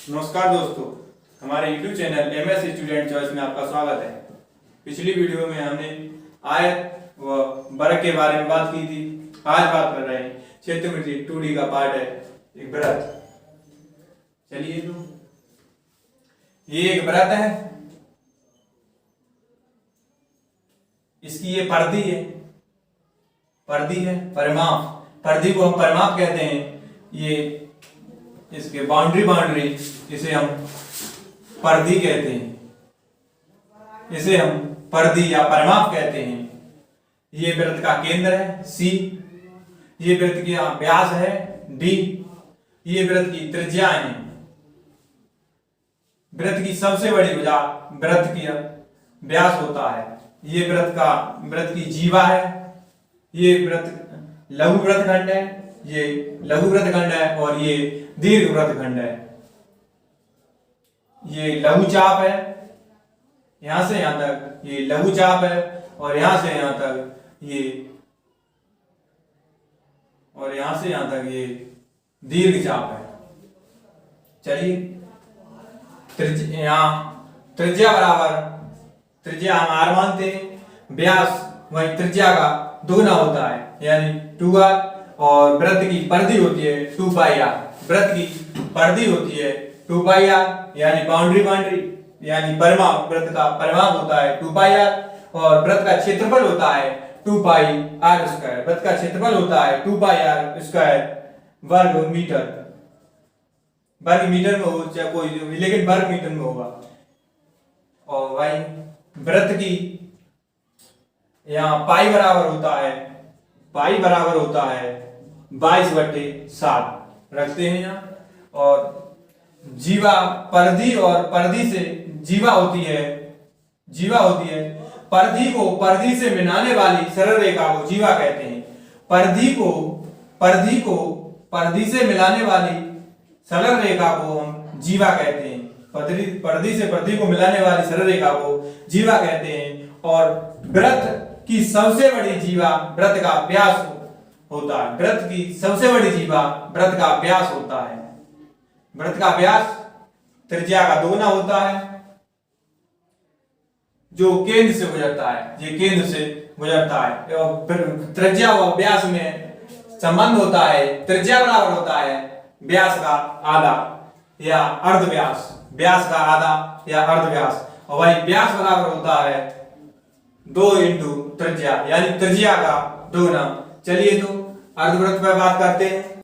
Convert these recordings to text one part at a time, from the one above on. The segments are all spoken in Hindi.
नमस्कार दोस्तों, हमारे YouTube channel MS student choice में आपका स्वागत है। पिछली वीडियो में हमने आयत व वर्ग के बारे में बात की थी। आज बात कर रहे हैं क्षेत्रमिति 2D का पार्ट है, एक वृत्त। चलिए तो ये एक वृत्त है, इसकी ये परिधि है, परिधि को हम परिमाप कहते हैं। ये इसके बाउंड्री इसे हम परिधि कहते हैं, इसे हम परिधि या परिमाप कहते हैं। ये वृत्त का केंद्र है C, ये वृत्त की व्यास है D, ये वृत्त की त्रिज्या है। वृत्त की सबसे बड़ी भुजा वृत्त की व्यास होता है। ये वृत्त की जीवा है। ये वृत्त लघु वृत्तखंड है, ये लघु वृत्तखंड है और ये दीर्घ वृत्तखंड है। ये लघु चाप है, यहां से यहां तक ये लघु चाप है और यहां से यहां तक ये दीर्घ चाप है। चलिए त्रिज्या हम r मानते हैं, व्यास वही त्रिज्या का दोगुना होता है यानी 2r, और वृत्त की परिधि होती है 2πr। वृत्त की परिधि होती है 2πr यानी बाउंड्री यानी परिमाप, वृत्त का परिमाप होता है 2πr, और वृत्त का क्षेत्रफल होता है 2πr²। वृत्त का क्षेत्रफल होता है 2πr² वर्ग मीटर में हो चाहे कोई, लेकिन वर्ग मीटर में होगा। और भाई वृत्त की यहाँ पाई बराबर होता है 22/7 रखते हैं यहाँ। और जीवा परिधि और परिधि से जीवा होती है। परिधि से मिलाने वाली सरल रेखा को जीवा कहते हैं। परिधि से मिलाने वाली सरल रेखा को हम जीवा कहते हैं। परिधि से परिधि को मिलाने वाली सरल रेखा को जीवा कहते हैं। और वृत्त की सबसे बड़ी जीवा वृत्त का व्यास होता है। वृत्त की सबसे बड़ी जीवा वृत्त का व्यास होता है। वृत्त का व्यास त्रिज्या का दोगुना होता है, जो केंद्र से गुजरता है। ये केंद्र से गुजरता है। त्रिज्या व व्यास में संबंध होता है, त्रिज्या बराबर होता है व्यास का आधा या अर्धव्यास, व्यास का आधा या अर्धव्यास। और वही व्यास बराबर होता है 2 इंटू त्रिज्या यानी त्रिज्या का दोगुना। चलिए तो अर्धवृत्त पर बात करते हैं।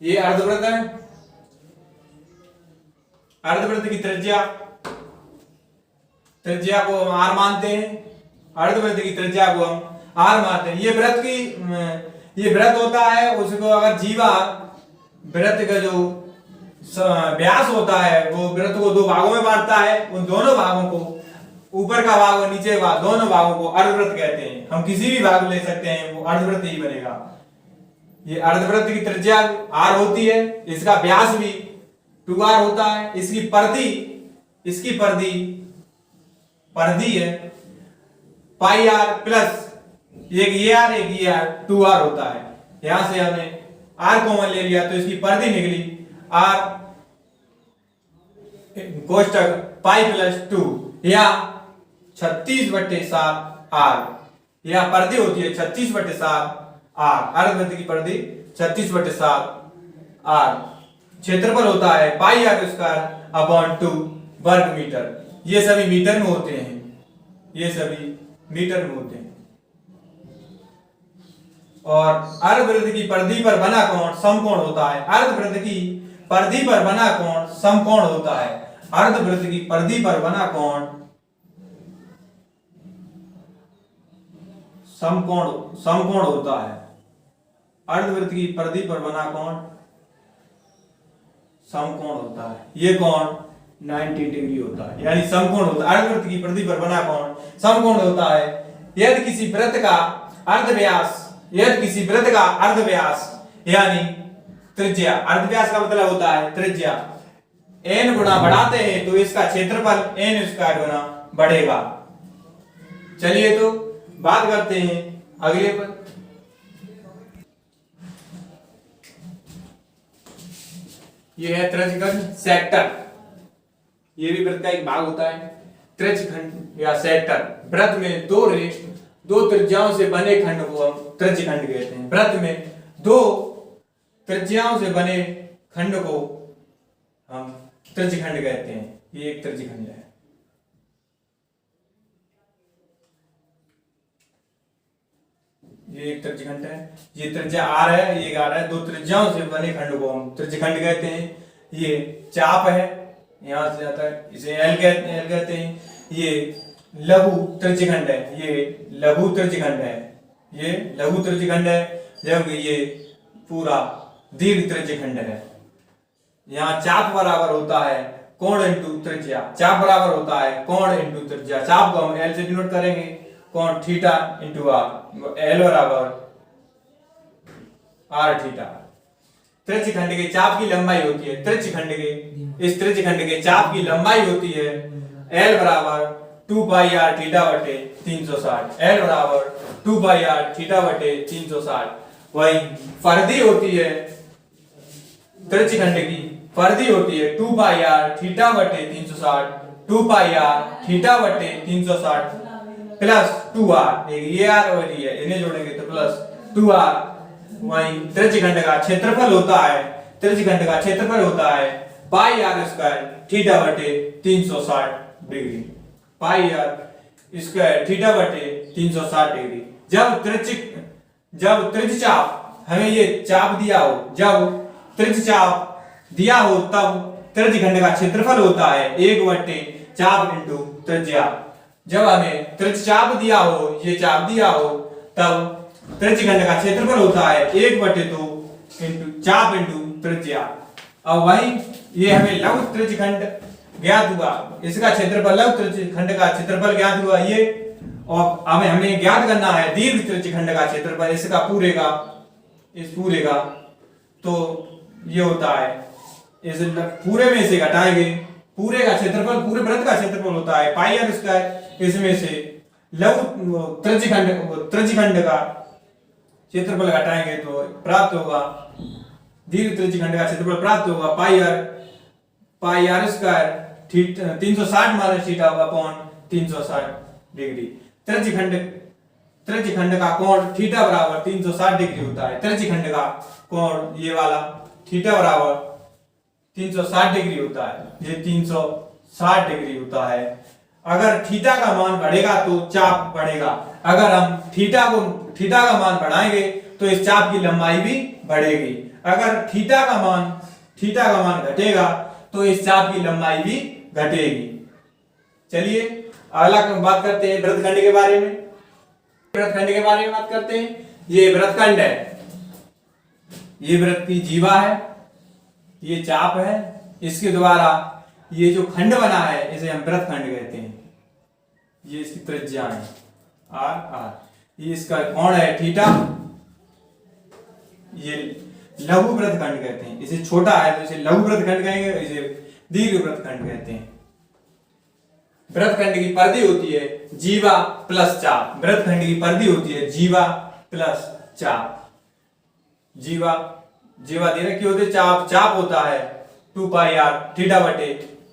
ये अर्धवृत्त है। अर्धवृत्त की त्रिज्या को हम r मानते हैं। अर्धवृत्त की त्रिज्या को हम r मानते हैं। ये वृत्त होता है, उसको अगर जीवा वृत्त का जो व्यास होता है वो वृत्त को 2 भागों में बांटता है। उन दोनों भागों को, ऊपर का भाग और नीचे का भाग, दोनों भागों को अर्धवृत्त कहते हैं। हम किसी भी भाग ले सकते हैं, वो अर्धवृत्त ही बनेगा। ये अर्धवृत्त की त्रिज्या r होती है, इसका व्यास भी 2r होता है। इसकी परिधि है πr प्लस एक ये r 2r होता है। यहां से हमने r कॉमन ले लिया तो इसकी परिधि निकली r कोष्टक पाई प्लस 2 या 36/7r। यह परिधि होती है 36/7r। अर्धवृत्त की परिधि 36/7r। क्षेत्रफल होता है πr²/2 वर्ग मीटर। ये सभी मीटर में होते हैं। और अर्धवृत्त की परिधि पर बना कोण समकोण होता है। अर्धवृत्त की परिधि पर बना कोण समकोण होता है। अर्धवृत्त की परिधि पर बना कोण समकोण होता है। अर्धवृत्त की परिधि पर बना कोण समकोण होता है। ये कोण 90 डिग्री होता है यानी समकोण होता है। अर्धवृत्त की परिधि पर बना कोण समकोण होता है। यदि किसी वृत्त का अर्धव्यास यानी त्रिज्या, अर्धव्यास का मतलब होता है त्रिज्या, n गुना बढ़ाते हैं तो इसका क्षेत्रफल n² गुना बढ़ेगा। चलिए तो बात करते हैं अगले पर। ये है त्रिज्यखंड सेक्टर, ये भी वृत्त का एक भाग होता है। त्रिज्यखंड या सेक्टर, वृत्त में दो त्रिज्याओं से बने खंड को हम त्रिज्यखंड कहते हैं। वृत्त में दो त्रिज्याओं से बने खंड को हम त्रिज्यखंड कहते हैं। ये एक त्रिज्यखंड है। ये एक त्रिज्यखंड है, ये त्रिज्या आर है, ये आर है। दो त्रिज्याओं से बने खंड को हम त्रिज्यखंड कहते हैं। ये चाप है, यहां से आता है, इसे एल कहते हैं। ये लघु त्रिज्यखंड है, ये लघु त्रिज्यखंड है, ये लघु त्रिज्यखंड है। जबकि ये पूरा दीर्घ त्रिज्यखंड है। यहाँ चाप बराबर होता है कोण इंटू त्रिज्या, चाप बराबर होता है कोण इंटू त्रिज्या। चाप को हम एल से डिनोट करेंगे, कोण थीटा इंटू आर, एल बराबर आर थीटा। त्रिज्यखंड के चाप की लंबाई होती है, इस त्रिज्यखंड के चाप की लंबाई होती है एल बराबर 2 पाई आर थीटा बटे 360, एल बराबर 2 पाई आर थीटा बटे 360। वही परिधि होती है त्रिज्यखंड की, परिधि होती है 2 पाई आर थीटा बटे 360, 2 पाई आर थीटा बटे 360 प्लस 2r, ये आर और ये इन्हें जोड़ेंगे तो प्लस 2r। वही त्रिज्यखंड का क्षेत्रफल होता है, त्रिज्यखंड का क्षेत्रफल होता है पाई आर स्क्वायर थीटा बटे 360 degree, pi r square theta बटे 360 डिग्री। जब त्रिज्यचाप हमें ये चाप दिया हो, जब त्रिज्यचाप दिया हो तब त्रिज्यखंड का क्षेत्रफल होता है 1 बटे चाप इंटू त्रिज्या। जब हमें त्रिज्यचाप दिया हो, ये चाप दिया हो, तब त्रिज्यखंड का क्षेत्रफल होता है 1 बटे 2 इंटू चाप इंटू त्रिज्या। अब वही ये हमें लघु त्रिज्यखंड ज्ञात हुआ, इसका क्षेत्रफल लघु त्रिज्यखंड का क्षेत्रफल ज्ञात हुआ ये। और हमें ज्ञात करना है दीर्घ त्रिज्यखंड का क्षेत्रफल, इसका पूरे का, इस पूरे का। तो ये होता है, इस पूरे में से घटाएंगे, पूरे का क्षेत्रफल, पूरे वृत्त का क्षेत्रफल होता है पाई आर स्क्वायर। इसमें से लघु त्रिज्यखंड का क्षेत्रफल घटाएंगे तो प्राप्त होगा, दीर्घ त्रिज्यखंड का क्षेत्रफल प्राप्त होगा pi r square 360 minus theta upon 360 degree. त्रिज्यखंड का कोण थीटा बराबर 360 डिग्री होता है। त्रिज्यखंड का कोण ये वाला थीटा बराबर 360 डिग्री होता है, ये 360 डिग्री होता है। अगर थीटा का मान बढ़ेगा तो चाप बढ़ेगा, अगर हम थीटा का मान बढ़ाएंगे तो इस चाप की लंबाई भी बढ़ेगी। अगर थीटा का मान घटेगा तो इस चाप की लंबाई भी घटेगी। चलिए अगला बात करते हैं वृत्तखंड के बारे में। वृत्तखंड के बारे में बात करते हैं। ये वृत्तखंड है, ये वृत्त की जीवा है, ये चाप है, इसके द्वारा ये जो खंड बना है इसे हम वृत्तखंड कहते हैं। ये इसकी त्रिज्या है आर, ये इसका कोण है थीटा, ये लघु वृत्तखंड कहते हैं। इसे छोटा है तो इसे लघु वृत्तखंड कहेंगे, इसे दीर्घ वृत्तखंड कहते हैं। वृत्तखंड की परिधि होती है जीवा प्लस चाप, वृत्तखंड की परिधि होती है जीवा प्लस चाप। जीवा दे रखी होती है, चाप होता है 2 पाई आर थीटा बटे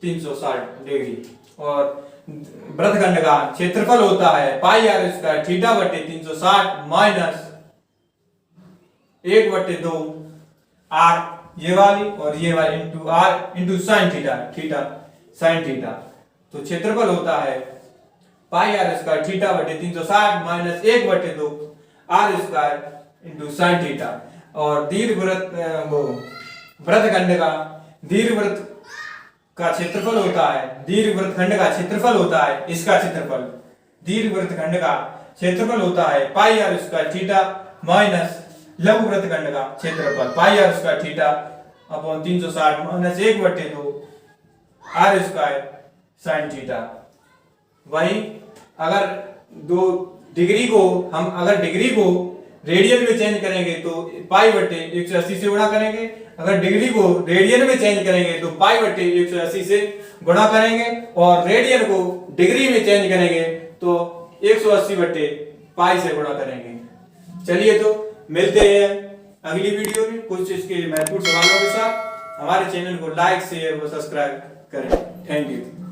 360 डिग्री, और वृत्तखंड का क्षेत्रफल होता है पाई आर स्क्वायर थीटा बटे 360 माइनस 1 बटे 2 आर ये वाली और ये वाली into r into sine theta sine theta. तो क्षेत्रफल होता है पाई आर स्क्वायर थीटा बटे 360 माइनस 1 बटे 2 r square into sine theta. और वृत्तखंड का दीर्घवृत्त का क्षेत्रफल होता है, दीर्घ वृत्तखंड का क्षेत्रफल होता है, इसका क्षेत्रफल दीर्घ वृत्तखंड का क्षेत्रफल होता है pi r square theta minus लघु वृत्तखंड का क्षेत्रफल pi r square theta upon 360 minus 1 बटे 2 आर स्क्वायर साइन थीटा। वही अगर डिग्री को रेडियन में चेंज करेंगे तो पाई बटे 180 से गुणा करेंगे, अगर डिग्री को रेडियन में चेंज करेंगे तो पाई बटे 180 से गुणा करेंगे, और रेडियन को डिग्री में चेंज करेंगे तो 180 बटे पाई से गुणा करेंगे। चलिए तो मिलते हैं अगली वीडियो में कुछ इसके महत्वपूर्ण सवालों के साथ। हमारे चैनल को लाइक शेयर व सब्सक्राइब करें। Thank you.